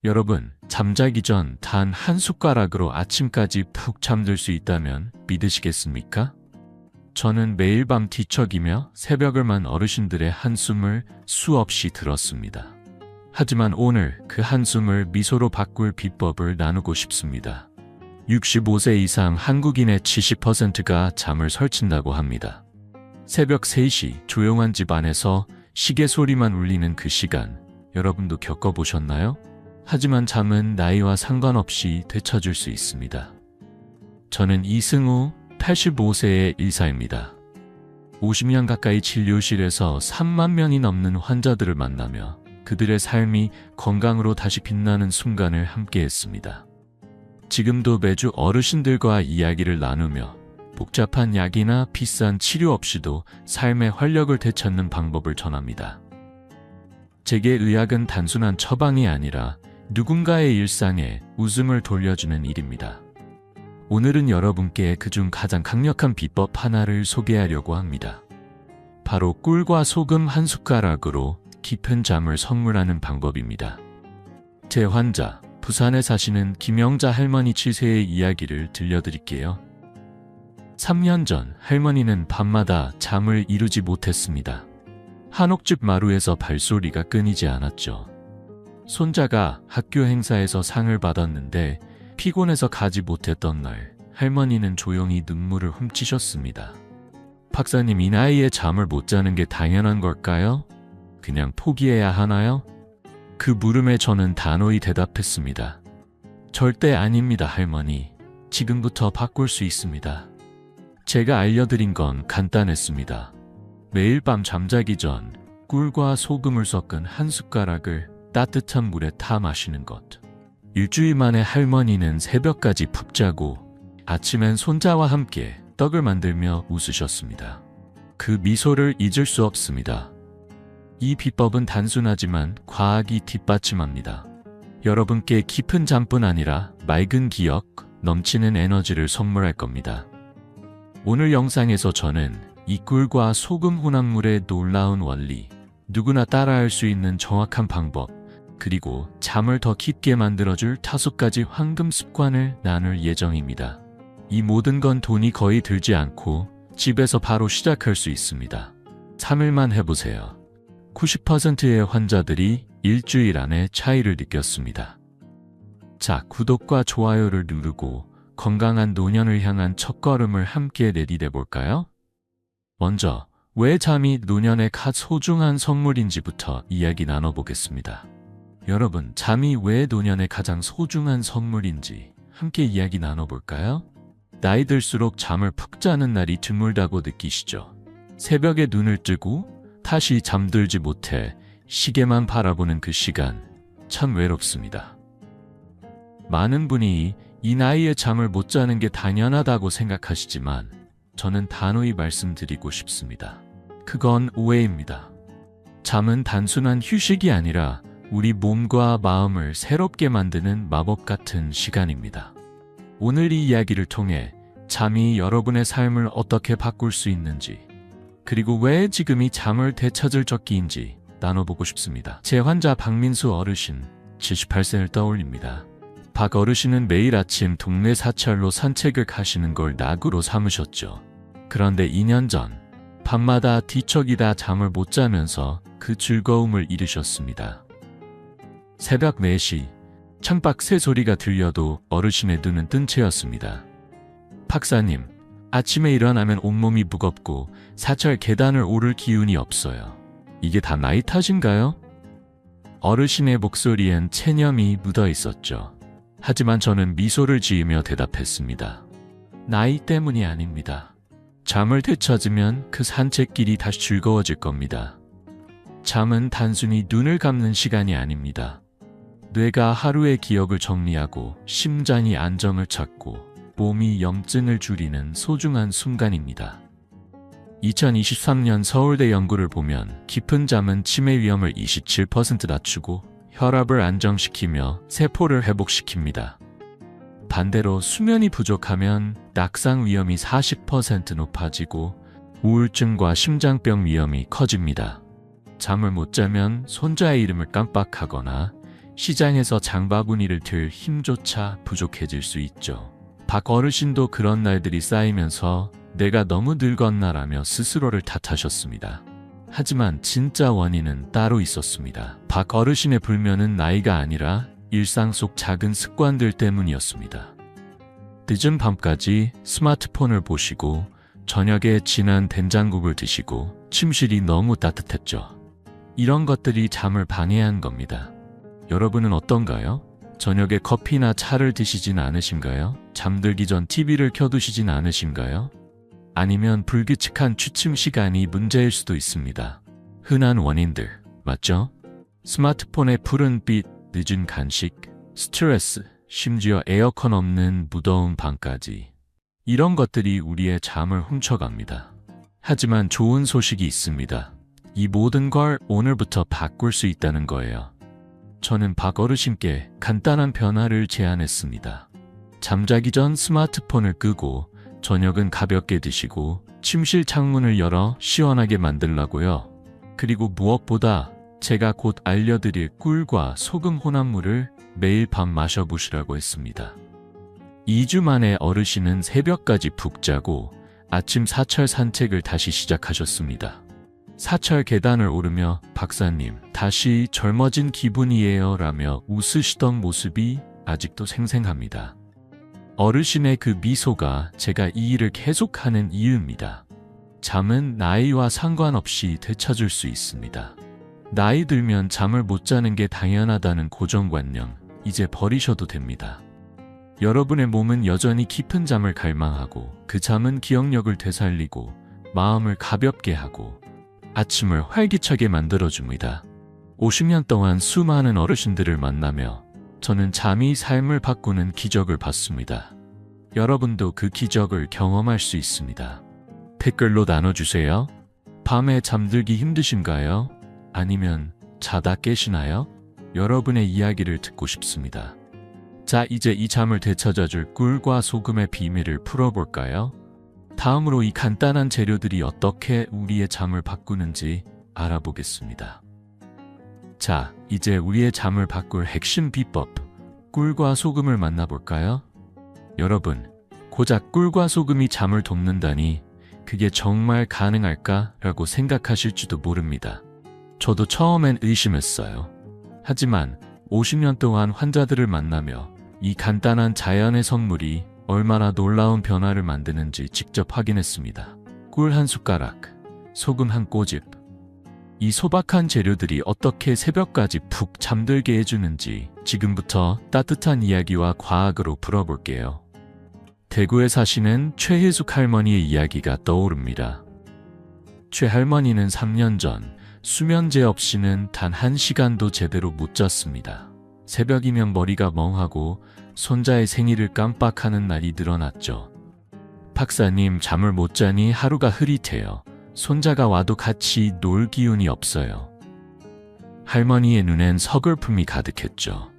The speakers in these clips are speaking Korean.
여러분, 잠자기 전 단 한 숟가락으로 아침까지 푹 잠들 수 있다면 믿으시겠습니까? 저는 매일 밤 뒤척이며 새벽을 만 어르신들의 한숨을 수없이 들었습니다. 하지만 오늘 그 한숨을 미소로 바꿀 비법을 나누고 싶습니다. 65세 이상 한국인의 70%가 잠을 설친다고 합니다. 새벽 3시 조용한 집 안에서 시계 소리만 울리는 그 시간, 여러분도 겪어보셨나요? 하지만 잠은 나이와 상관없이 되찾을 수 있습니다. 저는 이승우 85세의 의사입니다. 50년 가까이 진료실에서 3만 명이 넘는 환자들을 만나며 그들의 삶이 건강으로 다시 빛나는 순간을 함께했습니다. 지금도 매주 어르신들과 이야기를 나누며 복잡한 약이나 비싼 치료 없이도 삶의 활력을 되찾는 방법을 전합니다. 제게 의학은 단순한 처방이 아니라 누군가의 일상에 웃음을 돌려주는 일입니다. 오늘은 여러분께 그중 가장 강력한 비법 하나를 소개하려고 합니다. 바로 꿀과 소금 한 숟가락으로 깊은 잠을 선물하는 방법입니다. 제 환자, 부산에 사시는 김영자 할머니 7세의 이야기를 들려드릴게요. 3년 전 할머니는 밤마다 잠을 이루지 못했습니다. 한옥집 마루에서 발소리가 끊이지 않았죠. 손자가 학교 행사에서 상을 받았는데 피곤해서 가지 못했던 날, 할머니는 조용히 눈물을 훔치셨습니다. 박사님, 이 나이에 잠을 못 자는 게 당연한 걸까요? 그냥 포기해야 하나요? 그 물음에 저는 단호히 대답했습니다. 절대 아닙니다, 할머니. 지금부터 바꿀 수 있습니다. 제가 알려드린 건 간단했습니다. 매일 밤 잠자기 전 꿀과 소금을 섞은 한 숟가락을 따뜻한 물에 타 마시는 것. 일주일 만에 할머니는 새벽까지 푹 자고 아침엔 손자와 함께 떡을 만들며 웃으셨습니다. 그 미소를 잊을 수 없습니다. 이 비법은 단순하지만 과학이 뒷받침합니다. 여러분께 깊은 잠뿐 아니라 맑은 기억, 넘치는 에너지를 선물할 겁니다. 오늘 영상에서 저는 이 꿀과 소금 혼합물의 놀라운 원리, 누구나 따라할 수 있는 정확한 방법, 그리고 잠을 더 깊게 만들어줄 5가지 황금 습관을 나눌 예정입니다. 이 모든 건 돈이 거의 들지 않고 집에서 바로 시작할 수 있습니다. 3일만 해보세요. 90%의 환자들이 일주일 안에 차이를 느꼈습니다. 자, 구독과 좋아요를 누르고 건강한 노년을 향한 첫걸음을 함께 내디뎌 볼까요? 먼저, 왜 잠이 노년의 소중한 선물인지부터 이야기 나눠보겠습니다. 여러분, 잠이 왜 노년의 가장 소중한 선물인지 함께 이야기 나눠볼까요? 나이 들수록 잠을 푹 자는 날이 드물다고 느끼시죠? 새벽에 눈을 뜨고 다시 잠들지 못해 시계만 바라보는 그 시간, 참 외롭습니다. 많은 분이 이 나이에 잠을 못 자는 게 당연하다고 생각하시지만 저는 단호히 말씀드리고 싶습니다. 그건 오해입니다. 잠은 단순한 휴식이 아니라 우리 몸과 마음을 새롭게 만드는 마법 같은 시간입니다. 오늘 이 이야기를 통해 잠이 여러분의 삶을 어떻게 바꿀 수 있는지, 그리고 왜 지금이 잠을 되찾을 적기인지 나눠보고 싶습니다. 제 환자 박민수 어르신 78세를 떠올립니다. 박 어르신은 매일 아침 동네 사찰로 산책을 가시는 걸 낙으로 삼으셨죠. 그런데 2년 전 밤마다 뒤척이다 잠을 못 자면서 그 즐거움을 잃으셨습니다. 새벽 4시 창밖 새소리가 들려도 어르신의 눈은 뜬 채였습니다. 박사님, 아침에 일어나면 온몸이 무겁고 사찰 계단을 오를 기운이 없어요. 이게 다 나이 탓인가요? 어르신의 목소리엔 체념이 묻어 있었죠. 하지만 저는 미소를 지으며 대답했습니다. 나이 때문이 아닙니다. 잠을 되찾으면 그 산책길이 다시 즐거워질 겁니다. 잠은 단순히 눈을 감는 시간이 아닙니다. 뇌가 하루의 기억을 정리하고 심장이 안정을 찾고 몸이 염증을 줄이는 소중한 순간입니다. 2023년 서울대 연구를 보면 깊은 잠은 치매 위험을 27% 낮추고 혈압을 안정시키며 세포를 회복시킵니다. 반대로 수면이 부족하면 낙상 위험이 40% 높아지고 우울증과 심장병 위험이 커집니다. 잠을 못 자면 손자의 이름을 깜빡하거나 시장에서 장바구니를 들 힘조차 부족해질 수 있죠. 박 어르신도 그런 날들이 쌓이면서 내가 너무 늙었나라며 스스로를 탓하셨습니다. 하지만 진짜 원인은 따로 있었습니다. 박 어르신의 불면은 나이가 아니라 일상 속 작은 습관들 때문이었습니다. 늦은 밤까지 스마트폰을 보시고 저녁에 진한 된장국을 드시고 침실이 너무 따뜻했죠. 이런 것들이 잠을 방해한 겁니다. 여러분은 어떤가요? 저녁에 커피나 차를 드시진 않으신가요? 잠들기 전 TV를 켜두시진 않으신가요? 아니면 불규칙한 취침 시간이 문제일 수도 있습니다. 흔한 원인들, 맞죠? 스마트폰의 푸른 빛, 늦은 간식, 스트레스, 심지어 에어컨 없는 무더운 밤까지. 이런 것들이 우리의 잠을 훔쳐갑니다. 하지만 좋은 소식이 있습니다. 이 모든 걸 오늘부터 바꿀 수 있다는 거예요. 저는 박 어르신께 간단한 변화를 제안했습니다. 잠자기 전 스마트폰을 끄고 저녁은 가볍게 드시고 침실 창문을 열어 시원하게 만들라고요. 그리고 무엇보다 제가 곧 알려드릴 꿀과 소금 혼합물을 매일 밤 마셔보시라고 했습니다. 2주 만에 어르신은 새벽까지 푹 자고 아침 사철 산책을 다시 시작하셨습니다. 사철 계단을 오르며 박사님, 다시 젊어진 기분이에요 라며 웃으시던 모습이 아직도 생생합니다. 어르신의 그 미소가 제가 이 일을 계속하는 이유입니다. 잠은 나이와 상관없이 되찾을 수 있습니다. 나이 들면 잠을 못 자는 게 당연하다는 고정관념, 이제 버리셔도 됩니다. 여러분의 몸은 여전히 깊은 잠을 갈망하고 그 잠은 기억력을 되살리고 마음을 가볍게 하고 아침을 활기차게 만들어줍니다. 50년 동안 수많은 어르신들을 만나며 저는 잠이 삶을 바꾸는 기적을 봤습니다. 여러분도 그 기적을 경험할 수 있습니다. 댓글로 나눠주세요. 밤에 잠들기 힘드신가요? 아니면 자다 깨시나요? 여러분의 이야기를 듣고 싶습니다. 자, 이제 이 잠을 되찾아줄 꿀과 소금의 비밀을 풀어볼까요? 다음으로 이 간단한 재료들이 어떻게 우리의 잠을 바꾸는지 알아보겠습니다. 자, 이제 우리의 잠을 바꿀 핵심 비법, 꿀과 소금을 만나볼까요? 여러분, 고작 꿀과 소금이 잠을 돕는다니 그게 정말 가능할까라고 생각하실지도 모릅니다. 저도 처음엔 의심했어요. 하지만 50년 동안 환자들을 만나며 이 간단한 자연의 선물이 얼마나 놀라운 변화를 만드는지 직접 확인했습니다. 꿀 한 숟가락, 소금 한 꼬집. 이 소박한 재료들이 어떻게 새벽까지 푹 잠들게 해주는지 지금부터 따뜻한 이야기와 과학으로 풀어볼게요. 대구에 사시는 최혜숙 할머니의 이야기가 떠오릅니다. 최 할머니는 3년 전 수면제 없이는 단 1시간도 제대로 못 잤습니다. 새벽이면 머리가 멍하고 손자의 생일을 깜빡하는 날이 늘어났죠. 박사님, 잠을 못 자니 하루가 흐릿해요. 손자가 와도 같이 놀 기운이 없어요. 할머니의 눈엔 서글픔이 가득했죠.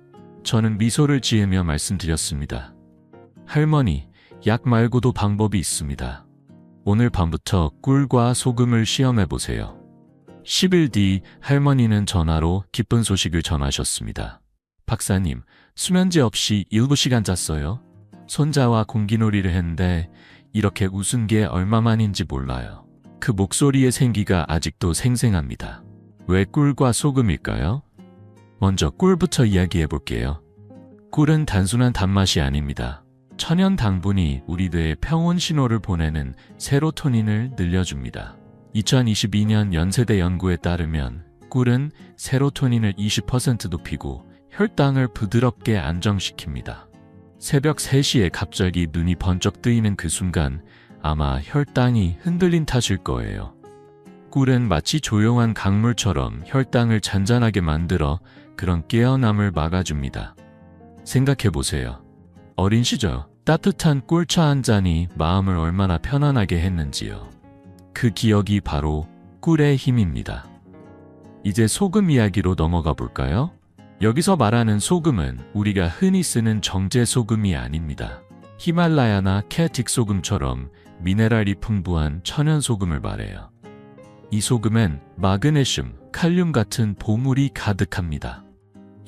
저는 미소를 지으며 말씀드렸습니다. 할머니, 약 말고도 방법이 있습니다. 오늘 밤부터 꿀과 소금을 시험해보세요. 10일 뒤 할머니는 전화로 기쁜 소식을 전하셨습니다. 박사님, 수면제 없이 7시간 잤어요. 손자와 공기놀이를 했는데 이렇게 웃은 게 얼마만인지 몰라요. 그 목소리의 생기가 아직도 생생합니다. 왜 꿀과 소금일까요? 먼저 꿀부터 이야기해 볼게요. 꿀은 단순한 단맛이 아닙니다. 천연 당분이 우리 뇌에 평온 신호를 보내는 세로토닌을 늘려줍니다. 2022년 연세대 연구에 따르면 꿀은 세로토닌을 20% 높이고 혈당을 부드럽게 안정시킵니다. 새벽 3시에 갑자기 눈이 번쩍 뜨이는 그 순간 아마 혈당이 흔들린 탓일 거예요. 꿀은 마치 조용한 강물처럼 혈당을 잔잔하게 만들어 그런 깨어남을 막아줍니다. 생각해보세요. 어린 시절 따뜻한 꿀차 한 잔이 마음을 얼마나 편안하게 했는지요. 그 기억이 바로 꿀의 힘입니다. 이제 소금 이야기로 넘어가 볼까요? 여기서 말하는 소금은 우리가 흔히 쓰는 정제 소금이 아닙니다. 히말라야나 캐틱 소금처럼 미네랄이 풍부한 천연 소금을 말해요. 이 소금엔 마그네슘, 칼륨 같은 보물이 가득합니다.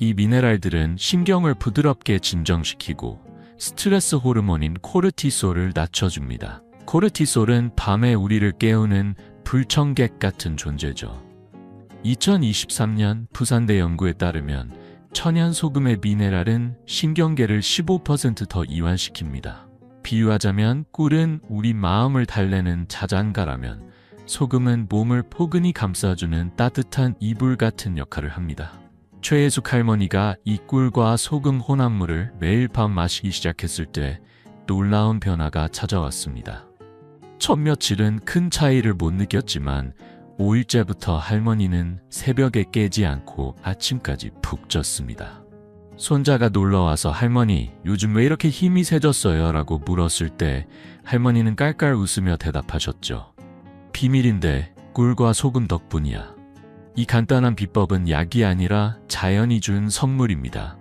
이 미네랄들은 신경을 부드럽게 진정시키고 스트레스 호르몬인 코르티솔을 낮춰줍니다. 코르티솔은 밤에 우리를 깨우는 불청객 같은 존재죠. 2023년 부산대 연구에 따르면 천연 소금의 미네랄은 신경계를 15% 더 이완시킵니다. 비유하자면 꿀은 우리 마음을 달래는 자장가라면 소금은 몸을 포근히 감싸주는 따뜻한 이불 같은 역할을 합니다. 최혜숙 할머니가 이 꿀과 소금 혼합물을 매일 밤 마시기 시작했을 때 놀라운 변화가 찾아왔습니다. 첫 며칠은 큰 차이를 못 느꼈지만 5일째부터 할머니는 새벽에 깨지 않고 아침까지 푹 잤습니다. 손자가 놀러와서 할머니, 요즘 왜 이렇게 힘이 세졌어요? 라고 물었을 때 할머니는 깔깔 웃으며 대답하셨죠. 비밀인데 꿀과 소금 덕분이야. 이 간단한 비법은 약이 아니라 자연이 준 선물입니다.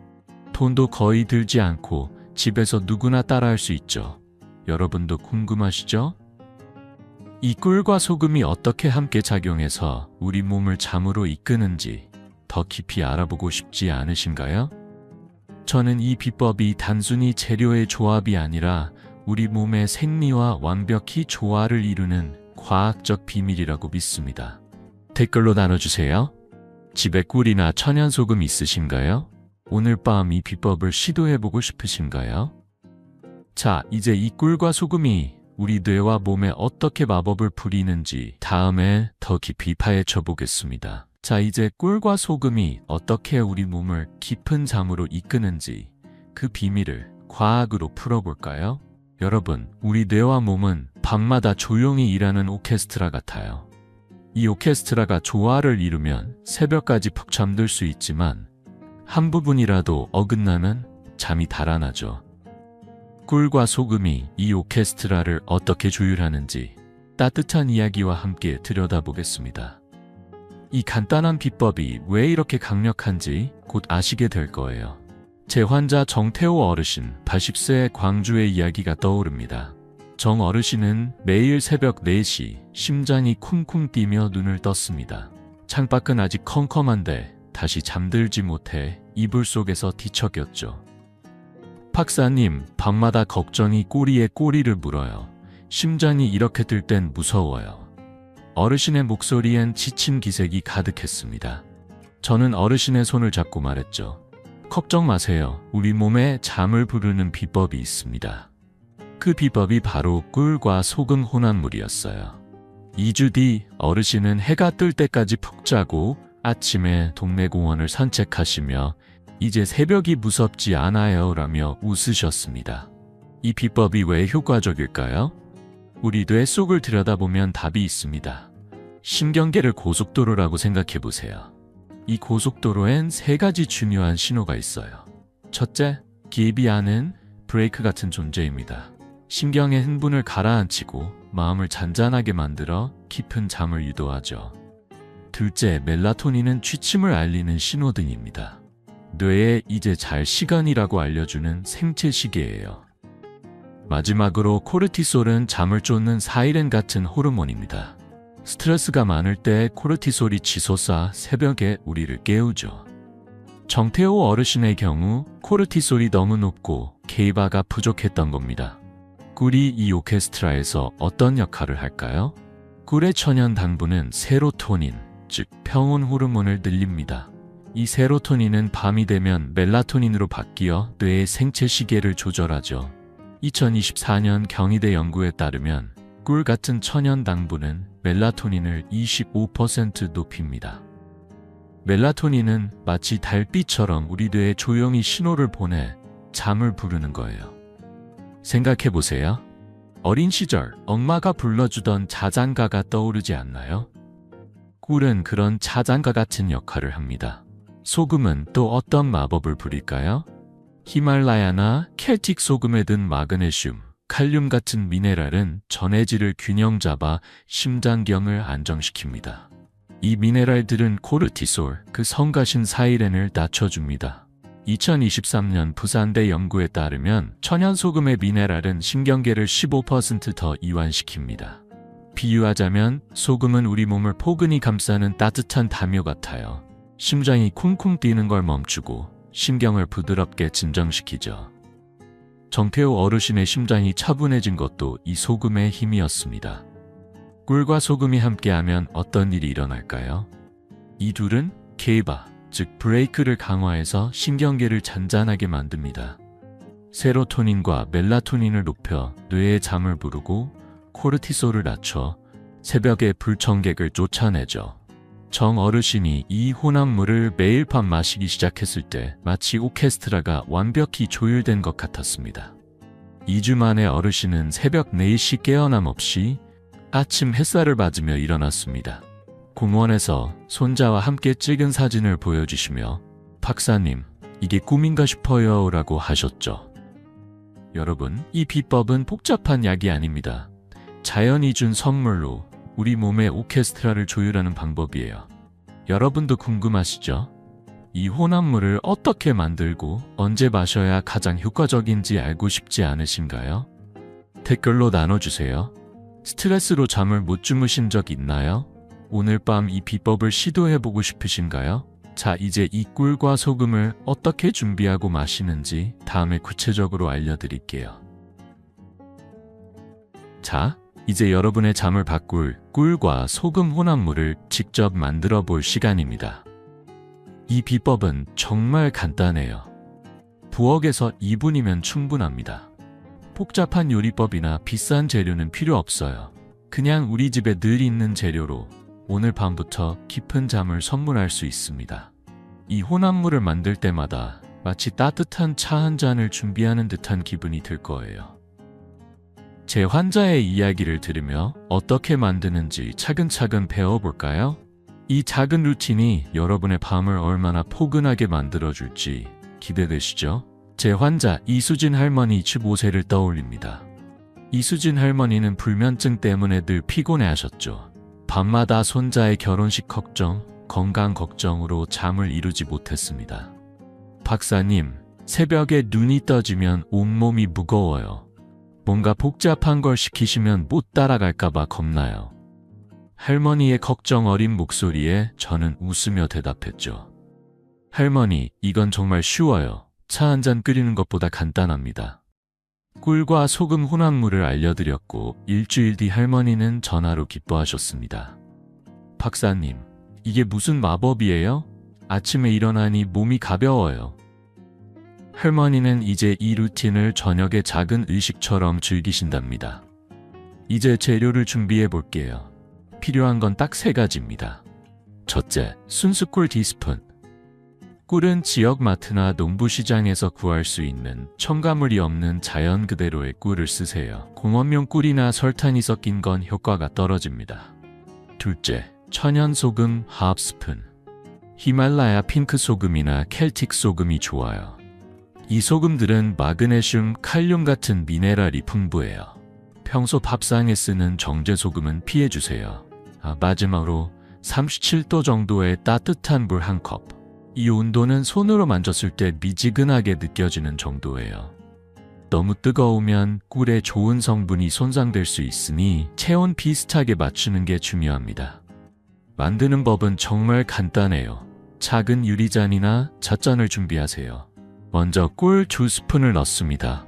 돈도 거의 들지 않고 집에서 누구나 따라할 수 있죠. 여러분도 궁금하시죠? 이 꿀과 소금이 어떻게 함께 작용해서 우리 몸을 잠으로 이끄는지 더 깊이 알아보고 싶지 않으신가요? 저는 이 비법이 단순히 재료의 조합이 아니라 우리 몸의 생리와 완벽히 조화를 이루는 과학적 비밀이라고 믿습니다. 댓글로 나눠주세요. 집에 꿀이나 천연소금 있으신가요? 오늘 밤 이 비법을 시도해보고 싶으신가요? 자, 이제 이 꿀과 소금이 우리 뇌와 몸에 어떻게 마법을 부리는지 다음에 더 깊이 파헤쳐 보겠습니다. 자, 이제 꿀과 소금이 어떻게 우리 몸을 깊은 잠으로 이끄는지 그 비밀을 과학으로 풀어볼까요? 여러분, 우리 뇌와 몸은 밤마다 조용히 일하는 오케스트라 같아요. 이 오케스트라가 조화를 이루면 새벽까지 푹 잠들 수 있지만 한 부분이라도 어긋나면 잠이 달아나죠. 꿀과 소금이 이 오케스트라를 어떻게 조율하는지 따뜻한 이야기와 함께 들여다보겠습니다. 이 간단한 비법이 왜 이렇게 강력한지 곧 아시게 될 거예요. 제 환자 정태호 어르신 80세 광주의 이야기가 떠오릅니다. 정 어르신은 매일 새벽 4시 심장이 쿵쿵 뛰며 눈을 떴습니다. 창밖은 아직 컴컴한데 다시 잠들지 못해 이불 속에서 뒤척였죠. 박사님, 밤마다 걱정이 꼬리에 꼬리를 물어요. 심장이 이렇게 뛸 땐 무서워요. 어르신의 목소리엔 지친 기색이 가득했습니다. 저는 어르신의 손을 잡고 말했죠. 걱정 마세요. 우리 몸에 잠을 부르는 비법이 있습니다. 그 비법이 바로 꿀과 소금 혼합물이었어요. 2주 뒤 어르신은 해가 뜰 때까지 푹 자고 아침에 동네 공원을 산책하시며 이제 새벽이 무섭지 않아요 라며 웃으셨습니다. 이 비법이 왜 효과적일까요? 우리 뇌 속을 들여다보면 답이 있습니다. 신경계를 고속도로라고 생각해보세요. 이 고속도로엔 3가지 중요한 신호가 있어요. 첫째, 기비하는 브레이크 같은 존재입니다. 신경의 흥분을 가라앉히고 마음을 잔잔하게 만들어 깊은 잠을 유도하죠. 둘째, 멜라토닌은 취침을 알리는 신호등입니다. 뇌에 이제 잘 시간이라고 알려주는 생체 시계예요. 마지막으로 코르티솔은 잠을 쫓는 사이렌 같은 호르몬입니다. 스트레스가 많을 때 코르티솔이 치솟아 새벽에 우리를 깨우죠. 정태호 어르신의 경우 코르티솔이 너무 높고 케이바가 부족했던 겁니다. 꿀이 이 오케스트라에서 어떤 역할을 할까요? 꿀의 천연 당분은 세로토닌, 즉 평온 호르몬을 늘립니다. 이 세로토닌은 밤이 되면 멜라토닌으로 바뀌어 뇌의 생체 시계를 조절하죠. 2024년 경희대 연구에 따르면 꿀 같은 천연 당분은 멜라토닌을 25% 높입니다. 멜라토닌은 마치 달빛처럼 우리 뇌에 조용히 신호를 보내 잠을 부르는 거예요. 생각해보세요. 어린 시절 엄마가 불러주던 자장가가 떠오르지 않나요? 꿀은 그런 자장가 같은 역할을 합니다. 소금은 또 어떤 마법을 부릴까요? 히말라야나 켈틱 소금에 든 마그네슘, 칼륨 같은 미네랄은 전해질을 균형 잡아 심장경을 안정시킵니다. 이 미네랄들은 코르티솔, 그 성가신 사이렌을 낮춰줍니다. 2023년 부산대 연구에 따르면 천연소금의 미네랄은 신경계를 15% 더 이완시킵니다. 비유하자면 소금은 우리 몸을 포근히 감싸는 따뜻한 담요 같아요. 심장이 쿵쿵 뛰는 걸 멈추고 신경을 부드럽게 진정시키죠. 정태호 어르신의 심장이 차분해진 것도 이 소금의 힘이었습니다. 꿀과 소금이 함께하면 어떤 일이 일어날까요? 이 둘은 케이바, 즉 브레이크를 강화해서 신경계를 잔잔하게 만듭니다. 세로토닌과 멜라토닌을 높여 뇌에 잠을 부르고 코르티솔을 낮춰 새벽의 불청객을 쫓아내죠. 정 어르신이 이 혼합물을 매일 밤 마시기 시작했을 때 마치 오케스트라가 완벽히 조율된 것 같았습니다. 2주 만에 어르신은 새벽 4시 깨어남 없이 아침 햇살을 맞으며 일어났습니다. 공원에서 손자와 함께 찍은 사진을 보여주시며 박사님, 이게 꿈인가 싶어요 라고 하셨죠. 여러분, 이 비법은 복잡한 약이 아닙니다. 자연이 준 선물로 우리 몸의 오케스트라를 조율하는 방법이에요. 여러분도 궁금하시죠? 이 혼합물을 어떻게 만들고 언제 마셔야 가장 효과적인지 알고 싶지 않으신가요? 댓글로 나눠주세요. 스트레스로 잠을 못 주무신 적 있나요? 오늘 밤 이 비법을 시도해보고 싶으신가요? 자, 이제 이 꿀과 소금을 어떻게 준비하고 마시는지 다음에 구체적으로 알려드릴게요. 자, 이제 여러분의 잠을 바꿀 꿀과 소금 혼합물을 직접 만들어 볼 시간입니다. 이 비법은 정말 간단해요. 부엌에서 2분이면 충분합니다. 복잡한 요리법이나 비싼 재료는 필요 없어요. 그냥 우리 집에 늘 있는 재료로 오늘 밤부터 깊은 잠을 선물할 수 있습니다. 이 혼합물을 만들 때마다 마치 따뜻한 차 한 잔을 준비하는 듯한 기분이 들 거예요. 제 환자의 이야기를 들으며 어떻게 만드는지 차근차근 배워볼까요? 이 작은 루틴이 여러분의 밤을 얼마나 포근하게 만들어줄지 기대되시죠? 제 환자 이수진 할머니 15세를 떠올립니다. 이수진 할머니는 불면증 때문에 늘 피곤해하셨죠. 밤마다 손자의 결혼식 걱정, 건강 걱정으로 잠을 이루지 못했습니다. 박사님, 새벽에 눈이 떠지면 온몸이 무거워요. 뭔가 복잡한 걸 시키시면 못 따라갈까봐 겁나요. 할머니의 걱정 어린 목소리에 저는 웃으며 대답했죠. 할머니, 이건 정말 쉬워요. 차 한 잔 끓이는 것보다 간단합니다. 꿀과 소금 혼합물을 알려드렸고 일주일 뒤 할머니는 전화로 기뻐하셨습니다. 박사님, 이게 무슨 마법이에요? 아침에 일어나니 몸이 가벼워요. 할머니는 이제 이 루틴을 저녁의 작은 의식처럼 즐기신답니다. 이제 재료를 준비해 볼게요. 필요한 건 딱 3가지입니다. 첫째, 순수꿀 티스푼. 꿀은 지역 마트나 농부시장에서 구할 수 있는 첨가물이 없는 자연 그대로의 꿀을 쓰세요. 공원용 꿀이나 설탕이 섞인 건 효과가 떨어집니다. 둘째, 천연 소금 하프 스푼. 히말라야 핑크 소금이나 켈틱 소금이 좋아요. 이 소금들은 마그네슘, 칼륨 같은 미네랄이 풍부해요. 평소 밥상에 쓰는 정제 소금은 피해주세요. 마지막으로 37도 정도의 따뜻한 물 1컵. 이 온도는 손으로 만졌을 때 미지근하게 느껴지는 정도예요. 너무 뜨거우면 꿀의 좋은 성분이 손상될 수 있으니 체온 비슷하게 맞추는 게 중요합니다. 만드는 법은 정말 간단해요. 작은 유리잔이나 잣잔을 준비하세요. 먼저 꿀 2스푼을 넣습니다.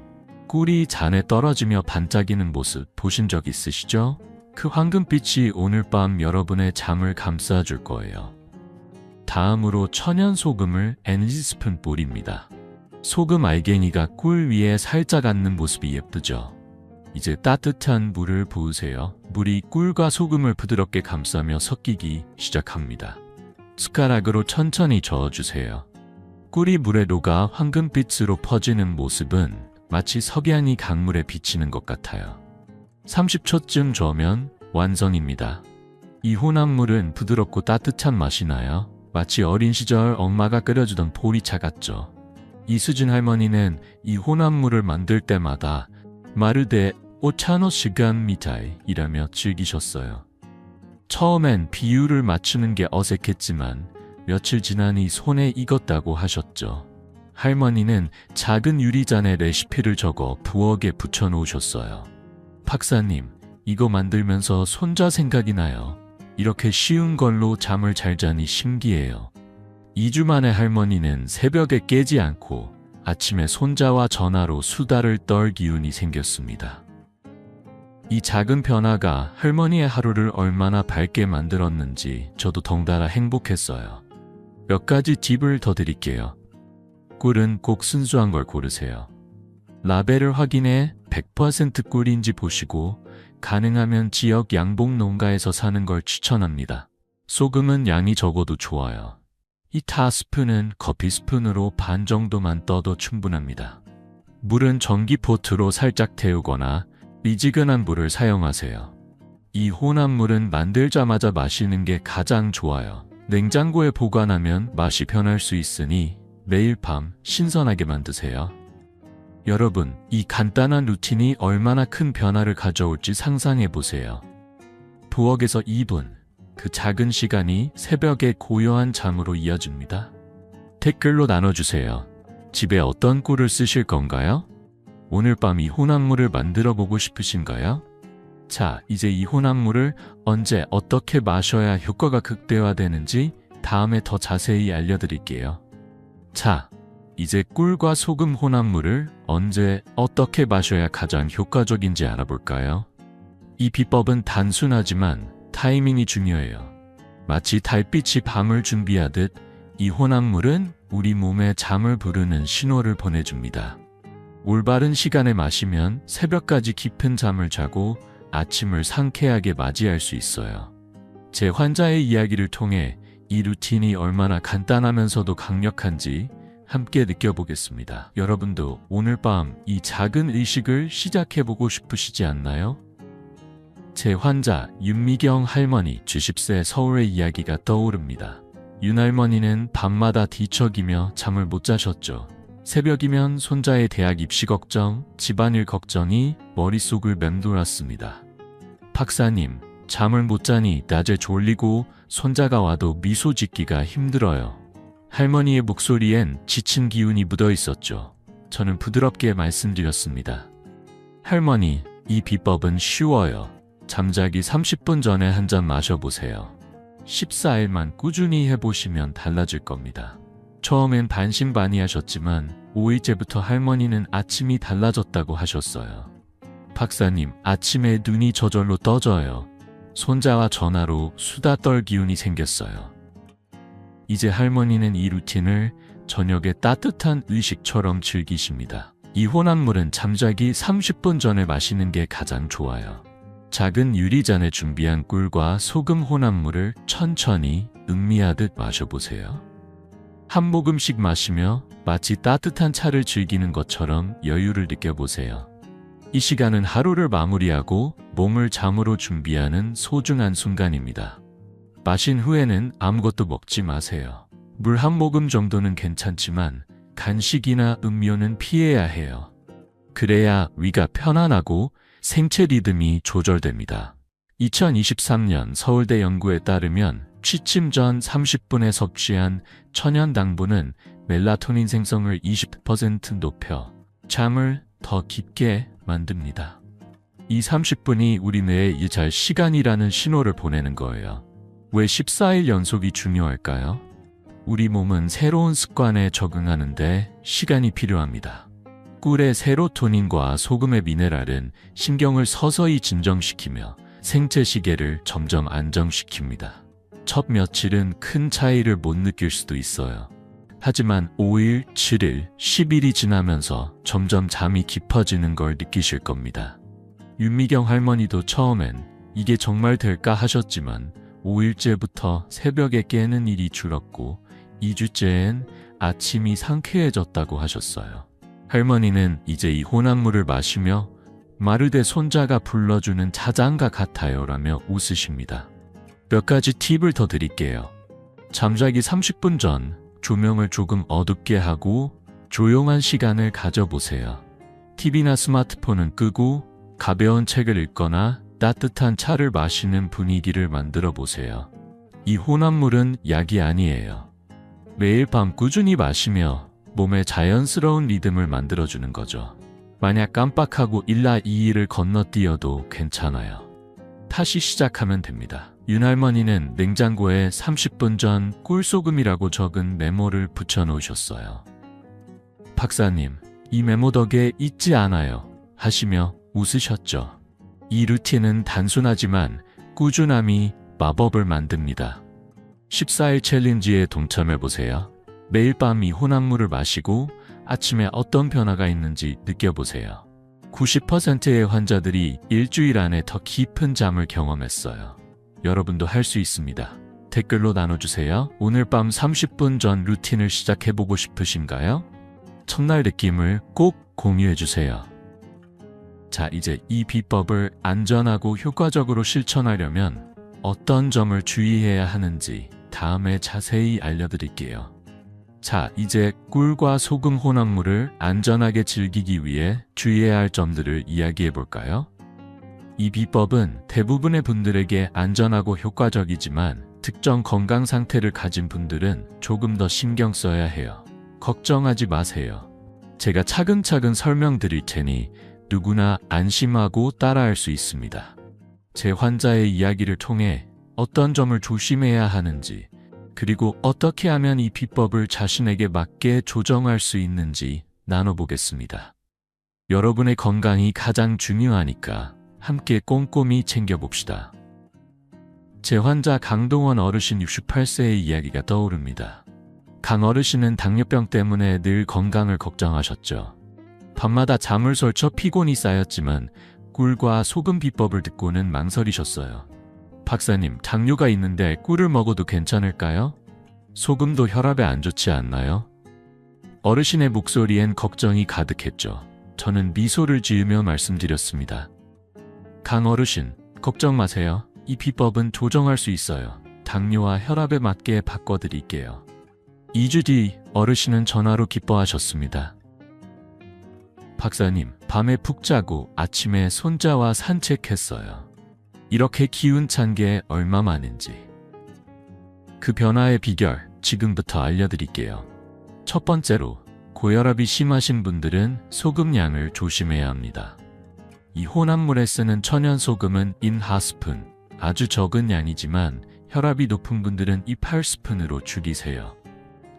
꿀이 잔에 떨어지며 반짝이는 모습 보신 적 있으시죠? 그 황금빛이 오늘 밤 여러분의 잠을 감싸줄 거예요. 다음으로 천연 소금을 N스푼 뿌립니다. 소금 알갱이가 꿀 위에 살짝 앉는 모습이 예쁘죠? 이제 따뜻한 물을 부으세요. 물이 꿀과 소금을 부드럽게 감싸며 섞이기 시작합니다. 숟가락으로 천천히 저어주세요. 꿀이 물에 녹아 황금빛으로 퍼지는 모습은 마치 석양이 강물에 비치는 것 같아요. 30초쯤 저으면 완성입니다. 이 혼합물은 부드럽고 따뜻한 맛이 나요. 마치 어린 시절 엄마가 끓여주던 보리차 같죠. 이수진 할머니는 이 혼합물을 만들 때마다 마르데 오차노 시간 미타이 이라며 즐기셨어요. 처음엔 비율을 맞추는 게 어색했지만 며칠 지나니 손에 익었다고 하셨죠. 할머니는 작은 유리잔에 레시피를 적어 부엌에 붙여놓으셨어요. 박사님, 이거 만들면서 손자 생각이 나요. 이렇게 쉬운 걸로 잠을 잘 자니 신기해요. 2주 만에 할머니는 새벽에 깨지 않고 아침에 손자와 전화로 수다를 떨 기운이 생겼습니다. 이 작은 변화가 할머니의 하루를 얼마나 밝게 만들었는지 저도 덩달아 행복했어요. 몇 가지 팁을 더 드릴게요. 꿀은 꼭 순수한 걸 고르세요. 라벨을 확인해 100% 꿀인지 보시고 가능하면 지역 양봉 농가에서 사는 걸 추천합니다. 소금은 양이 적어도 좋아요. 이 타스푼은 커피 스푼으로 반 정도만 떠도 충분합니다. 물은 전기포트로 살짝 데우거나 미지근한 물을 사용하세요. 이 혼합물은 만들자마자 마시는 게 가장 좋아요. 냉장고에 보관하면 맛이 변할 수 있으니 매일 밤 신선하게만 드세요. 여러분, 이 간단한 루틴이 얼마나 큰 변화를 가져올지 상상해 보세요. 부엌에서 2분, 그 작은 시간이 새벽의 고요한 잠으로 이어집니다. 댓글로 나눠주세요. 집에 어떤 꿀을 쓰실 건가요? 오늘 밤 이 혼합물을 만들어 보고 싶으신가요? 자, 이제 이 혼합물을 언제 어떻게 마셔야 효과가 극대화되는지 다음에 더 자세히 알려드릴게요. 자, 이제 꿀과 소금 혼합물을 언제 어떻게 마셔야 가장 효과적인지 알아볼까요? 이 비법은 단순하지만 타이밍이 중요해요. 마치 달빛이 밤을 준비하듯 이 혼합물은 우리 몸에 잠을 부르는 신호를 보내줍니다. 올바른 시간에 마시면 새벽까지 깊은 잠을 자고 아침을 상쾌하게 맞이할 수 있어요. 제 환자의 이야기를 통해 이 루틴이 얼마나 간단하면서도 강력한지 함께 느껴보겠습니다. 여러분도 오늘 밤 이 작은 의식을 시작해보고 싶으시지 않나요? 제 환자 윤미경 할머니 70세 서울의 이야기가 떠오릅니다. 윤할머니는 밤마다 뒤척이며 잠을 못 자셨죠. 새벽이면 손자의 대학 입시 걱정, 집안일 걱정이 머릿속을 맴돌았습니다. 박사님, 잠을 못 자니 낮에 졸리고 손자가 와도 미소 짓기가 힘들어요. 할머니의 목소리엔 지친 기운이 묻어 있었죠. 저는 부드럽게 말씀드렸습니다. 할머니, 이 비법은 쉬워요. 잠자기 30분 전에 한 잔 마셔보세요. 14일만 꾸준히 해보시면 달라질 겁니다. 처음엔 반신반의하셨지만 5일째부터 할머니는 아침이 달라졌다고 하셨어요. 박사님, 아침에 눈이 저절로 떠져요. 손자와 전화로 수다 떨 기운이 생겼어요. 이제 할머니는 이 루틴을 저녁에 따뜻한 의식처럼 즐기십니다. 이 혼합물은 잠자기 30분 전에 마시는 게 가장 좋아요. 작은 유리잔에 준비한 꿀과 소금 혼합물을 천천히 음미하듯 마셔보세요. 한 모금씩 마시며 마치 따뜻한 차를 즐기는 것처럼 여유를 느껴보세요. 이 시간은 하루를 마무리하고 몸을 잠으로 준비하는 소중한 순간입니다. 마신 후에는 아무것도 먹지 마세요. 물 한 모금 정도는 괜찮지만 간식이나 음료는 피해야 해요. 그래야 위가 편안하고 생체 리듬이 조절됩니다. 2023년 서울대 연구에 따르면 취침 전 30분에 섭취한 천연 당분은 멜라토닌 생성을 20% 높여 잠을 더 깊게 만듭니다. 이 30분이 우리 뇌에 잘 시간이라는 신호를 보내는 거예요. 왜 14일 연속이 중요할까요? 우리 몸은 새로운 습관에 적응하는데 시간이 필요합니다. 꿀의 세로토닌과 소금의 미네랄은 신경을 서서히 진정시키며 생체 시계를 점점 안정시킵니다. 첫 며칠은 큰 차이를 못 느낄 수도 있어요. 하지만 5일, 7일, 10일이 지나면서 점점 잠이 깊어지는 걸 느끼실 겁니다. 윤미경 할머니도 처음엔 이게 정말 될까 하셨지만 5일째부터 새벽에 깨는 일이 줄었고 2주째엔 아침이 상쾌해졌다고 하셨어요. 할머니는 이제 이 혼합물을 마시며 마르데 손자가 불러주는 자장가 같아요 라며 웃으십니다. 몇 가지 팁을 더 드릴게요. 잠자기 30분 전 조명을 조금 어둡게 하고 조용한 시간을 가져보세요. TV나 스마트폰은 끄고 가벼운 책을 읽거나 따뜻한 차를 마시는 분위기를 만들어 보세요. 이 혼합물은 약이 아니에요. 매일 밤 꾸준히 마시며 몸에 자연스러운 리듬을 만들어주는 거죠. 만약 깜빡하고 1나 2일을 건너뛰어도 괜찮아요. 다시 시작하면 됩니다. 윤할머니는 냉장고에 30분 전 꿀소금이라고 적은 메모를 붙여놓으셨어요. 박사님, 이 메모 덕에 잊지 않아요 하시며 웃으셨죠. 이 루틴은 단순하지만 꾸준함이 마법을 만듭니다. 14일 챌린지에 동참해보세요. 매일 밤 이 혼합물을 마시고 아침에 어떤 변화가 있는지 느껴보세요. 90%의 환자들이 일주일 안에 더 깊은 잠을 경험했어요. 여러분도 할 수 있습니다. 댓글로 나눠주세요. 오늘 밤 30분 전 루틴을 시작해보고 싶으신가요? 첫날 느낌을 꼭 공유해주세요. 자, 이제 이 비법을 안전하고 효과적으로 실천하려면 어떤 점을 주의해야 하는지 다음에 자세히 알려드릴게요. 자, 이제 꿀과 소금 혼합물을 안전하게 즐기기 위해 주의해야 할 점들을 이야기해 볼까요? 이 비법은 대부분의 분들에게 안전하고 효과적이지만 특정 건강 상태를 가진 분들은 조금 더 신경 써야 해요. 걱정하지 마세요. 제가 차근차근 설명드릴 테니 누구나 안심하고 따라할 수 있습니다. 제 환자의 이야기를 통해 어떤 점을 조심해야 하는지, 그리고 어떻게 하면 이 비법을 자신에게 맞게 조정할 수 있는지 나눠보겠습니다. 여러분의 건강이 가장 중요하니까 함께 꼼꼼히 챙겨봅시다. 제 환자 강동원 어르신 68세의 이야기가 떠오릅니다. 강 어르신은 당뇨병 때문에 늘 건강을 걱정하셨죠. 밤마다 잠을 설쳐 피곤이 쌓였지만 꿀과 소금 비법을 듣고는 망설이셨어요. 박사님, 당뇨가 있는데 꿀을 먹어도 괜찮을까요? 소금도 혈압에 안 좋지 않나요? 어르신의 목소리엔 걱정이 가득했죠. 저는 미소를 지으며 말씀드렸습니다. 강 어르신, 걱정 마세요. 이 비법은 조정할 수 있어요. 당뇨와 혈압에 맞게 바꿔드릴게요. 2주 뒤 어르신은 전화로 기뻐하셨습니다. 박사님, 밤에 푹 자고 아침에 손자와 산책했어요. 이렇게 기운찬 게 얼마만인지. 그 변화의 비결 지금부터 알려드릴게요. 첫 번째로, 고혈압이 심하신 분들은 소금 양을 조심해야 합니다. 이 혼합물에 쓰는 천연 소금은 1/2스푼, 아주 적은 양이지만 혈압이 높은 분들은 이 8스푼으로 줄이세요.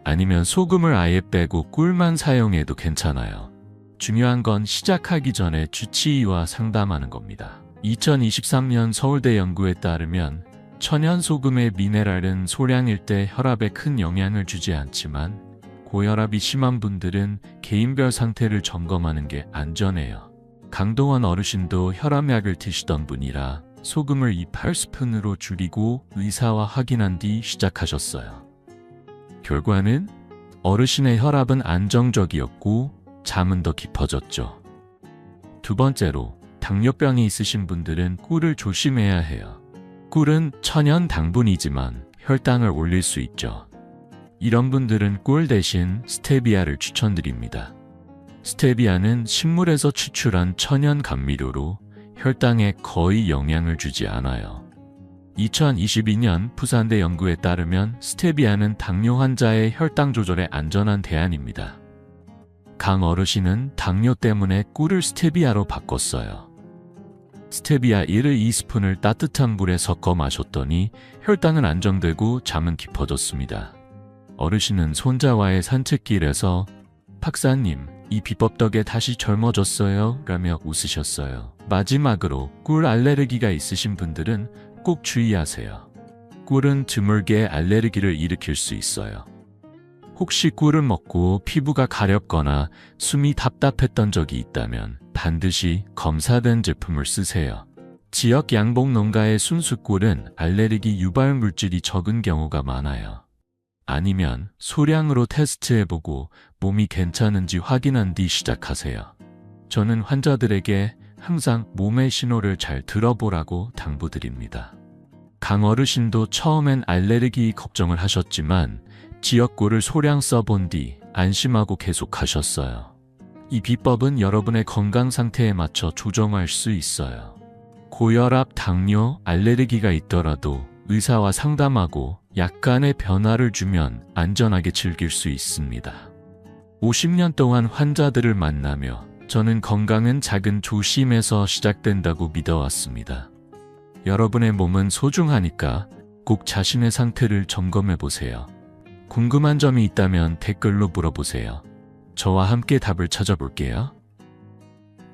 아니면 소금을 아예 빼고 꿀만 사용해도 괜찮아요. 중요한 건 시작하기 전에 주치의와 상담하는 겁니다. 2023년 서울대 연구에 따르면 천연 소금의 미네랄은 소량일 때 혈압에 큰 영향을 주지 않지만 고혈압이 심한 분들은 개인별 상태를 점검하는 게 안전해요. 강동원 어르신도 혈압약을 드시던 분이라 소금을 8스푼으로 줄이고 의사와 확인한 뒤 시작하셨어요. 결과는 어르신의 혈압은 안정적이었고 잠은 더 깊어졌죠. 두 번째로, 당뇨병이 있으신 분들은 꿀을 조심해야 해요. 꿀은 천연 당분이지만 혈당을 올릴 수 있죠. 이런 분들은 꿀 대신 스테비아를 추천드립니다. 스테비아는 식물에서 추출한 천연 감미료로 혈당에 거의 영향을 주지 않아요. 2022년 부산대 연구에 따르면 스테비아는 당뇨 환자의 혈당 조절에 안전한 대안입니다. 강 어르신은 당뇨 때문에 꿀을 스테비아로 바꿨어요. 스테비아 1을 2스푼을 따뜻한 물에 섞어 마셨더니 혈당은 안정되고 잠은 깊어졌습니다. 어르신은 손자와의 산책길에서 박사님, 이 비법 덕에 다시 젊어졌어요 라며 웃으셨어요. 마지막으로 꿀 알레르기가 있으신 분들은 꼭 주의하세요. 꿀은 드물게 알레르기를 일으킬 수 있어요. 혹시 꿀을 먹고 피부가 가렵거나 숨이 답답했던 적이 있다면 반드시 검사된 제품을 쓰세요. 지역 양봉 농가의 순수꿀은 알레르기 유발 물질이 적은 경우가 많아요. 아니면 소량으로 테스트해보고 몸이 괜찮은지 확인한 뒤 시작하세요. 저는 환자들에게 항상 몸의 신호를 잘 들어보라고 당부드립니다. 강 어르신도 처음엔 알레르기 걱정을 하셨지만 지역꿀을 소량 써본 뒤 안심하고 계속하셨어요. 이 비법은 여러분의 건강 상태에 맞춰 조정할 수 있어요. 고혈압, 당뇨, 알레르기가 있더라도 의사와 상담하고 약간의 변화를 주면 안전하게 즐길 수 있습니다. 50년 동안 환자들을 만나며 저는 건강은 작은 조심에서 시작된다고 믿어왔습니다. 여러분의 몸은 소중하니까 꼭 자신의 상태를 점검해 보세요. 궁금한 점이 있다면 댓글로 물어보세요. 저와 함께 답을 찾아볼게요.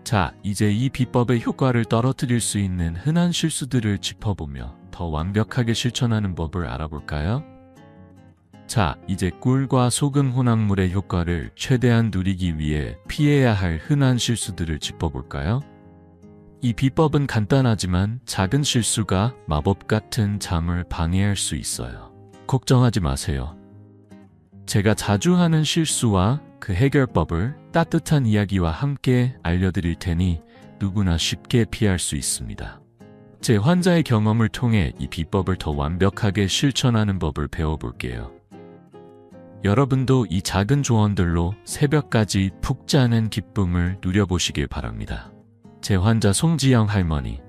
자, 이제 이 비법의 효과를 떨어뜨릴 수 있는 흔한 실수들을 짚어보며 더 완벽하게 실천하는 법을 알아볼까요? 자, 이제 꿀과 소금 혼합물의 효과를 최대한 누리기 위해 피해야 할 흔한 실수들을 짚어볼까요? 이 비법은 간단하지만 작은 실수가 마법 같은 잠을 방해할 수 있어요. 걱정하지 마세요. 제가 자주 하는 실수와 그 해결법을 따뜻한 이야기와 함께 알려드릴 테니 누구나 쉽게 피할 수 있습니다. 제 환자의 경험을 통해 이 비법을 더 완벽하게 실천하는 법을 배워볼게요. 여러분도 이 작은 조언들로 새벽까지 푹 자는 기쁨을 누려보시길 바랍니다. 제 환자 송지영 할머니.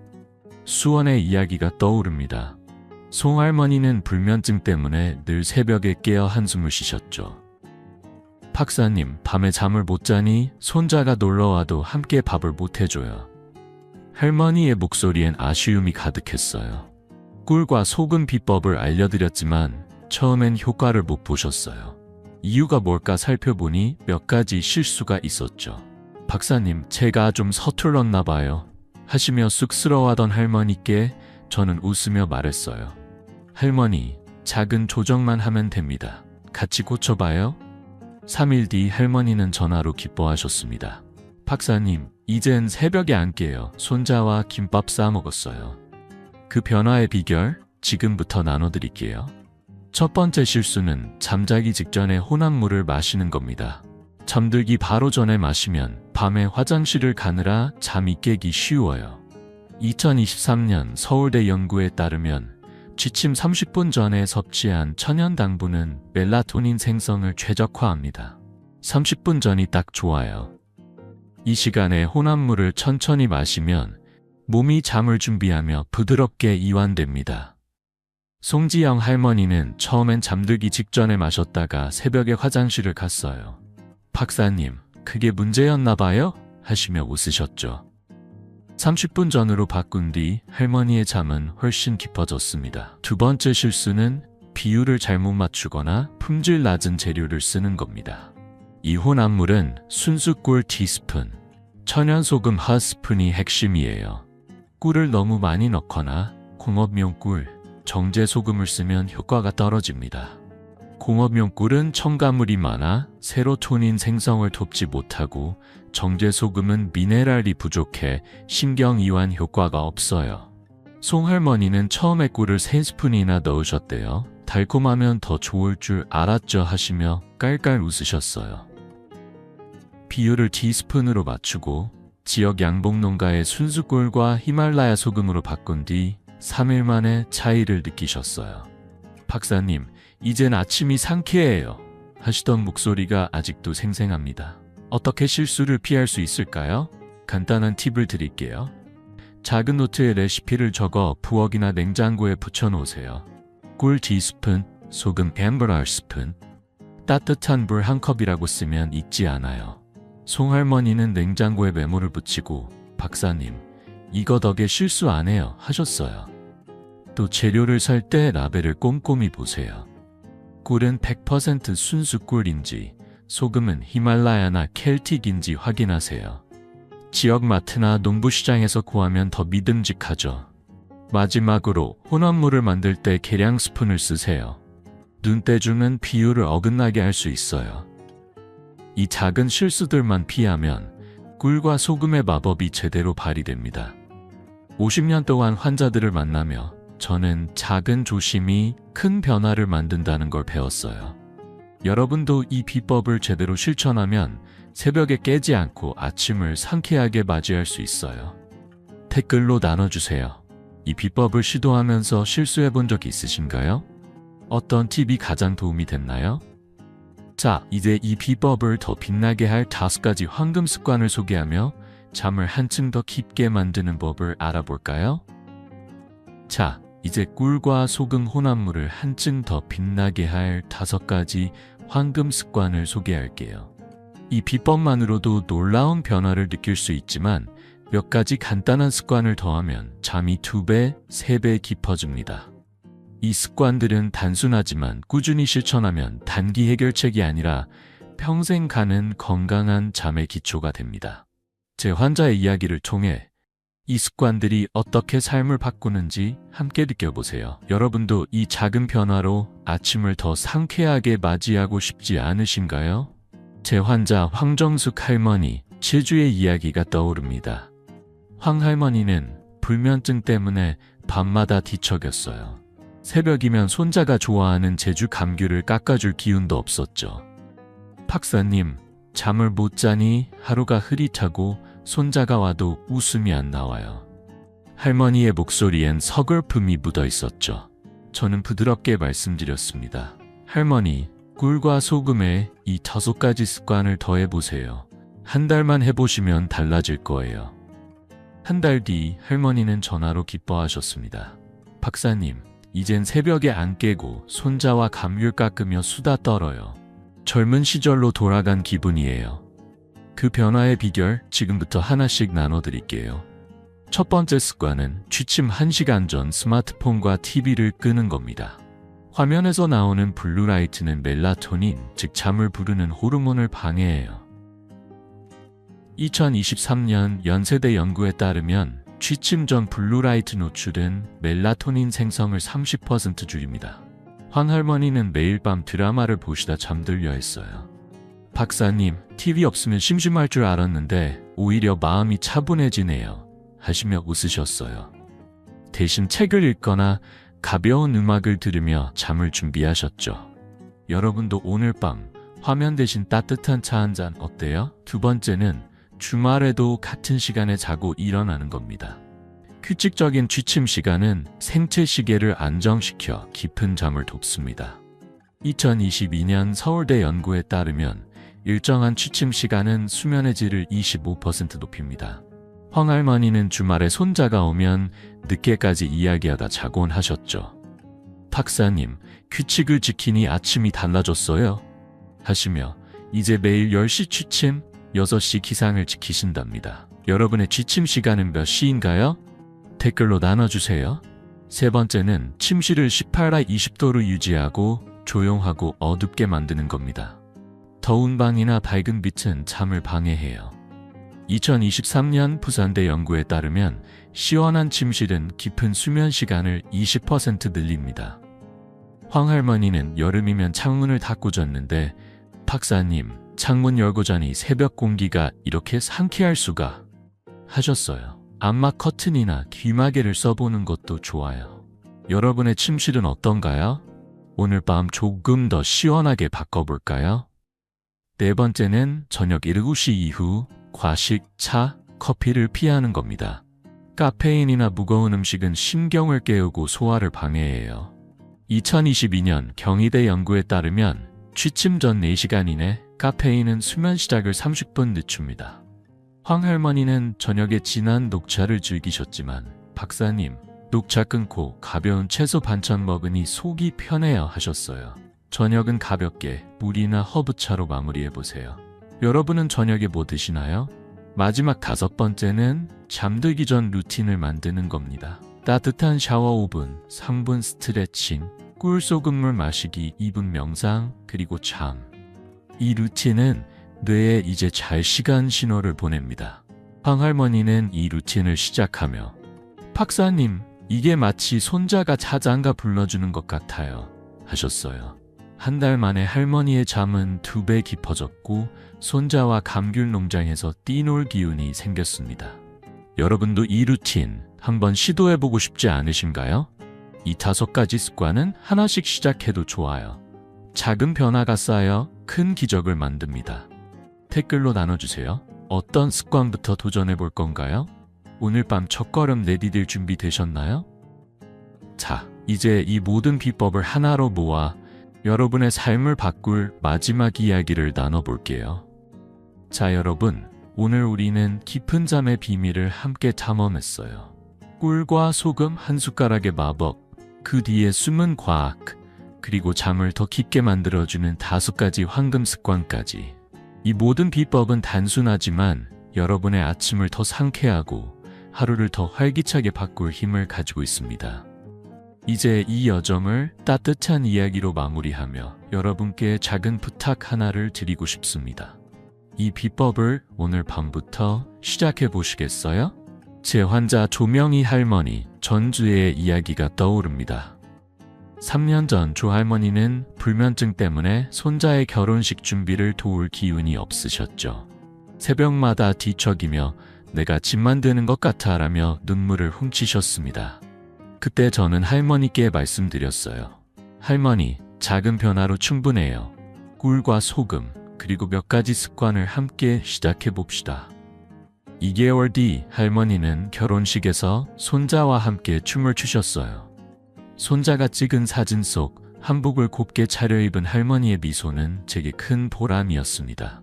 수원의 이야기가 떠오릅니다. 송 할머니는 불면증 때문에 늘 새벽에 깨어 한숨을 쉬셨죠. 박사님, 밤에 잠을 못 자니 손자가 놀러와도 함께 밥을 못 해줘요. 할머니의 목소리엔 아쉬움이 가득했어요. 꿀과 소금 비법을 알려드렸지만 처음엔 효과를 못 보셨어요. 이유가 뭘까 살펴보니 몇 가지 실수가 있었죠. 박사님, 제가 좀 서툴렀나 봐요. 하시며 쑥스러워하던 할머니께 저는 웃으며 말했어요. 할머니, 작은 조정만 하면 됩니다. 같이 고쳐봐요. 3일 뒤 할머니는 전화로 기뻐하셨습니다. 박사님, 이젠 새벽에 안 깨요. 손자와 김밥 싸 먹었어요. 그 변화의 비결 지금부터 나눠드릴게요. 첫 번째 실수는 잠자기 직전에 혼합물을 마시는 겁니다. 잠들기 바로 전에 마시면 밤에 화장실을 가느라 잠이 깨기 쉬워요. 2023년 서울대 연구에 따르면 취침 30분 전에 섭취한 천연 당분은 멜라토닌 생성을 최적화합니다. 30분 전이 딱 좋아요. 이 시간에 혼합물을 천천히 마시면 몸이 잠을 준비하며 부드럽게 이완됩니다. 송지영 할머니는 처음엔 잠들기 직전에 마셨다가 새벽에 화장실을 갔어요. 박사님, 그게 문제였나 봐요? 하시며 웃으셨죠. 30분 전으로 바꾼 뒤 할머니의 잠은 훨씬 깊어졌습니다. 두 번째 실수는 비율을 잘못 맞추거나 품질 낮은 재료를 쓰는 겁니다. 이 혼합물은 순수 꿀 티스푼, 천연소금 한 스푼이 핵심이에요. 꿀을 너무 많이 넣거나 공업용 꿀, 정제소금을 쓰면 효과가 떨어집니다. 공업용 꿀은 첨가물이 많아 세로토닌 생성을 돕지 못하고 정제소금은 미네랄이 부족해 신경이완 효과가 없어요. 송할머니는 처음에 꿀을 3스푼이나 넣으셨대요. 달콤하면 더 좋을 줄 알았죠 하시며 깔깔 웃으셨어요. 비율을 티스푼으로 맞추고 지역 양봉농가의 순수꿀과 히말라야 소금으로 바꾼 뒤 3일 만에 차이를 느끼셨어요. 박사님, 이젠 아침이 상쾌해요. 하시던 목소리가 아직도 생생합니다. 어떻게 실수를 피할 수 있을까요? 간단한 팁을 드릴게요. 작은 노트에 레시피를 적어 부엌이나 냉장고에 붙여놓으세요. 꿀 T스푼, 소금 앰버 스푼, 따뜻한 물 1컵이라고 쓰면 잊지 않아요. 송할머니는 냉장고에 메모를 붙이고 박사님, 이거 덕에 실수 안 해요 하셨어요. 또 재료를 살 때 라벨을 꼼꼼히 보세요. 꿀은 100% 순수 꿀인지, 소금은 히말라야나 켈틱인지 확인하세요. 지역 마트나 농부시장에서 구하면 더 믿음직하죠. 마지막으로 혼합물을 만들 때 계량 스푼을 쓰세요. 눈대중은 비율을 어긋나게 할 수 있어요. 이 작은 실수들만 피하면 꿀과 소금의 마법이 제대로 발휘됩니다. 50년 동안 환자들을 만나며 저는 작은 조심이 큰 변화를 만든다는 걸 배웠어요. 여러분도 이 비법을 제대로 실천하면 새벽에 깨지 않고 아침을 상쾌하게 맞이할 수 있어요. 댓글로 나눠주세요. 이 비법을 시도하면서 실수해 본 적 있으신가요? 어떤 팁이 가장 도움이 됐나요? 자, 이제 이 비법을 더 빛나게 할 5가지 황금 습관을 소개하며 잠을 한층 더 깊게 만드는 법을 알아볼까요? 자, 이제 꿀과 소금 혼합물을 한층 더 빛나게 할 5가지 황금 습관을 소개할게요. 이 비법만으로도 놀라운 변화를 느낄 수 있지만 몇 가지 간단한 습관을 더하면 잠이 2배, 3배 깊어집니다. 이 습관들은 단순하지만 꾸준히 실천하면 단기 해결책이 아니라 평생 가는 건강한 잠의 기초가 됩니다. 제 환자의 이야기를 통해 이 습관들이 어떻게 삶을 바꾸는지 함께 느껴보세요. 여러분도 이 작은 변화로 아침을 더 상쾌하게 맞이하고 싶지 않으신가요? 제 환자 황정숙 할머니 7주의 이야기가 떠오릅니다. 황 할머니는 불면증 때문에 밤마다 뒤척였어요. 새벽이면 손자가 좋아하는 제주 감귤을 깎아줄 기운도 없었죠. 박사님, 잠을 못 자니 하루가 흐릿하고 손자가 와도 웃음이 안 나와요. 할머니의 목소리엔 서글픔이 묻어 있었죠. 저는 부드럽게 말씀드렸습니다. 할머니, 꿀과 소금에 이 5가지 습관을 더해보세요. 한 달만 해보시면 달라질 거예요. 한 달 뒤 할머니는 전화로 기뻐하셨습니다. 박사님, 이젠 새벽에 안 깨고 손자와 감귤 깎으며 수다 떨어요. 젊은 시절로 돌아간 기분이에요. 그 변화의 비결 지금부터 하나씩 나눠드릴게요. 첫 번째 습관은 취침 1시간 전 스마트폰과 TV를 끄는 겁니다. 화면에서 나오는 블루라이트는 멜라토닌, 즉 잠을 부르는 호르몬을 방해해요. 2023년 연세대 연구에 따르면 취침 전 블루라이트 노출은 멜라토닌 생성을 30% 줄입니다. 황 할머니는 매일 밤 드라마를 보시다 잠들려 했어요. 박사님, TV 없으면 심심할 줄 알았는데 오히려 마음이 차분해지네요. 하시며 웃으셨어요. 대신 책을 읽거나 가벼운 음악을 들으며 잠을 준비하셨죠. 여러분도 오늘 밤 화면 대신 따뜻한 차 한 잔 어때요? 두 번째는 주말에도 같은 시간에 자고 일어나는 겁니다. 규칙적인 취침 시간은 생체 시계를 안정시켜 깊은 잠을 돕습니다. 2022년 서울대 연구에 따르면 일정한 취침 시간은 수면의 질을 25% 높입니다. 황 할머니는 주말에 손자가 오면 늦게까지 이야기하다 자곤 하셨죠. 박사님, 규칙을 지키니 아침이 달라졌어요? 하시며 이제 매일 10시 취침, 6시 기상을 지키신답니다. 여러분의 취침 시간은 몇 시인가요? 댓글로 나눠주세요. 세 번째는 침실을 18라 20도로 유지하고 조용하고 어둡게 만드는 겁니다. 더운 방이나 밝은 빛은 잠을 방해해요. 2023년 부산대 연구에 따르면 시원한 침실은 깊은 수면 시간을 20% 늘립니다. 황 할머니는 여름이면 창문을 닫고 잤는데 박사님, 창문 열고 자니 새벽 공기가 이렇게 상쾌할 수가 하셨어요. 암막 커튼이나 귀마개를 써보는 것도 좋아요. 여러분의 침실은 어떤가요? 오늘 밤 조금 더 시원하게 바꿔볼까요? 네 번째는 저녁 7시 이후 과식, 차, 커피를 피하는 겁니다. 카페인이나 무거운 음식은 신경을 깨우고 소화를 방해해요. 2022년 경희대 연구에 따르면 취침 전 4시간 이내 카페인은 수면 시작을 30분 늦춥니다. 황 할머니는 저녁에 진한 녹차를 즐기셨지만 박사님, 녹차 끊고 가벼운 채소 반찬 먹으니 속이 편해요 하셨어요. 저녁은 가볍게 물이나 허브차로 마무리해보세요. 여러분은 저녁에 뭐 드시나요? 마지막 5번째는 잠들기 전 루틴을 만드는 겁니다. 따뜻한 샤워 5분, 3분 스트레칭, 꿀소금물 마시기, 2분 명상, 그리고 잠. 이 루틴은 뇌에 이제 잘 시간 신호를 보냅니다. 황 할머니는 이 루틴을 시작하며 박사님, 이게 마치 손자가 자장가 불러주는 것 같아요 하셨어요. 한 달 만에 할머니의 잠은 2배 깊어졌고 손자와 감귤 농장에서 뛰놀 기운이 생겼습니다. 여러분도 이 루틴 한번 시도해보고 싶지 않으신가요? 이 5가지 습관은 하나씩 시작해도 좋아요. 작은 변화가 쌓여 큰 기적을 만듭니다. 댓글로 나눠주세요. 어떤 습관부터 도전해볼 건가요? 오늘 밤 첫걸음 내디딜 준비 되셨나요? 자, 이제 이 모든 비법을 하나로 모아 여러분의 삶을 바꿀 마지막 이야기를 나눠볼게요. 자, 여러분, 오늘 우리는 깊은 잠의 비밀을 함께 탐험했어요. 꿀과 소금 한 숟가락의 마법, 그 뒤에 숨은 과학, 그리고 잠을 더 깊게 만들어주는 5가지 황금 습관까지. 이 모든 비법은 단순하지만 여러분의 아침을 더 상쾌하고 하루를 더 활기차게 바꿀 힘을 가지고 있습니다. 이제 이 여정을 따뜻한 이야기로 마무리하며 여러분께 작은 부탁 하나를 드리고 싶습니다. 이 비법을 오늘 밤부터 시작해 보시겠어요? 제 환자 조명희 할머니 전주의 이야기가 떠오릅니다. 3년 전 조 할머니는 불면증 때문에 손자의 결혼식 준비를 도울 기운이 없으셨죠. 새벽마다 뒤척이며 내가 집 만드는 것 같아 라며 눈물을 훔치셨습니다. 그때 저는 할머니께 말씀드렸어요. 할머니, 작은 변화로 충분해요. 꿀과 소금, 그리고 몇 가지 습관을 함께 시작해 봅시다. 2개월 뒤 할머니는 결혼식에서 손자와 함께 춤을 추셨어요. 손자가 찍은 사진 속 한복을 곱게 차려입은 할머니의 미소는 제게 큰 보람이었습니다.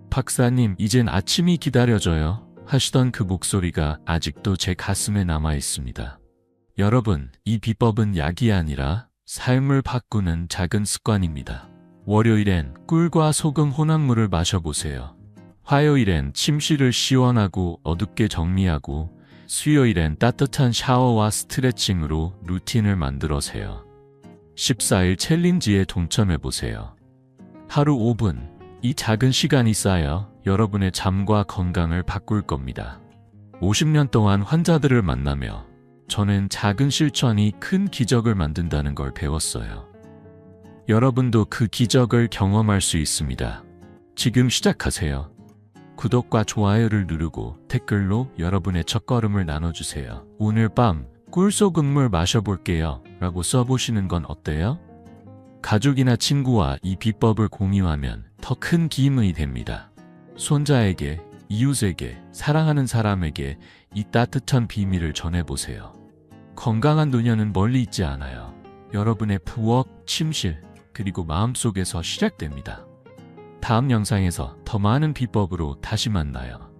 박사님, 이젠 아침이 기다려져요 하시던 그 목소리가 아직도 제 가슴에 남아 있습니다. 여러분, 이 비법은 약이 아니라 삶을 바꾸는 작은 습관입니다. 월요일엔 꿀과 소금 혼합물을 마셔보세요. 화요일엔 침실을 시원하고 어둡게 정리하고 수요일엔 따뜻한 샤워와 스트레칭으로 루틴을 만들어세요. 14일 챌린지에 동참해보세요. 하루 5분, 이 작은 시간이 쌓여 여러분의 잠과 건강을 바꿀 겁니다. 50년 동안 환자들을 만나며 저는 작은 실천이 큰 기적을 만든다는 걸 배웠어요. 여러분도 그 기적을 경험할 수 있습니다. 지금 시작하세요. 구독과 좋아요를 누르고 댓글로 여러분의 첫걸음을 나눠주세요. 오늘 밤 꿀소금물 마셔볼게요 라고 써보시는 건 어때요? 가족이나 친구와 이 비법을 공유하면 더 큰 기임이 됩니다. 손자에게, 이웃에게, 사랑하는 사람에게 이 따뜻한 비밀을 전해보세요. 건강한 노년은 멀리 있지 않아요. 여러분의 부엌, 침실, 그리고 마음속에서 시작됩니다. 다음 영상에서 더 많은 비법으로 다시 만나요.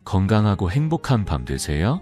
건강하고 행복한 밤 되세요.